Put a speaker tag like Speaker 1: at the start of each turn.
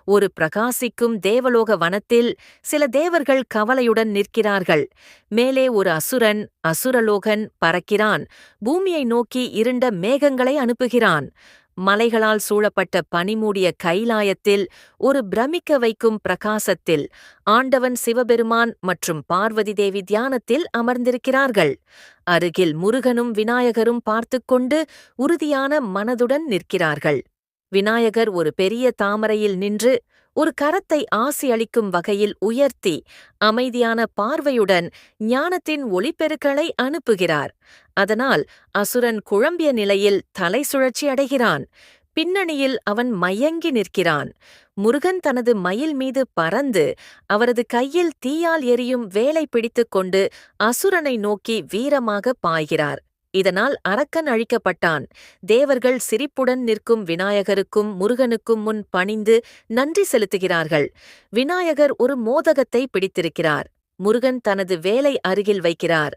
Speaker 1: ஒரு பிரகாசிக்கும் தேவலோக வனத்தில் சில தேவர்கள் கவலையுடன் நிற்கிறார்கள். மேலே ஒரு அசுரன், அசுரலோகன் பறக்கிறான். பூமியை நோக்கி இருண்ட மேகங்களை அனுப்புகிறான். மலைகளால் சூழப்பட்ட பனிமூடிய கைலாயத்தில் ஒரு பிரமிக்க வைக்கும் பிரகாசத்தில் ஆண்டவன் சிவபெருமான் மற்றும் பார்வதி தேவி தியானத்தில் அமர்ந்திருக்கிறார்கள். அருகில் முருகனும் விநாயகரும் பார்த்துக்கொண்டு உறுதியான மனதுடன் நிற்கிறார்கள். விநாயகர் ஒரு பெரிய தாமரையில் நின்று ஒரு கரத்தை ஆசி அளிக்கும் வகையில் உயர்த்தி அமைதியான பார்வையுடன் ஞானத்தின் ஒளிப்பெருக்களை அனுப்புகிறார். அதனால் அசுரன் குழம்பிய நிலையில் தலை சுழற்சி அடைகிறான். பின்னணியில் அவன் மயங்கி நிற்கிறான். முருகன் தனது மயில் மீது பறந்து அவரது கையில் தீயால் எரியும் வேலை பிடித்துக்கொண்டு அசுரனை நோக்கி வீரமாக பாய்கிறார். இதனால் அரக்கன் அழிக்கப்பட்டான். தேவர்கள் சிரிப்புடன் நிற்கும் விநாயகருக்கும் முருகனுக்கும் முன் பணிந்து நன்றி செலுத்துகிறார்கள். விநாயகர் ஒரு மோதகத்தை பிடித்திருக்கிறார். முருகன் தனது வேலை அருகில் வைக்கிறார்.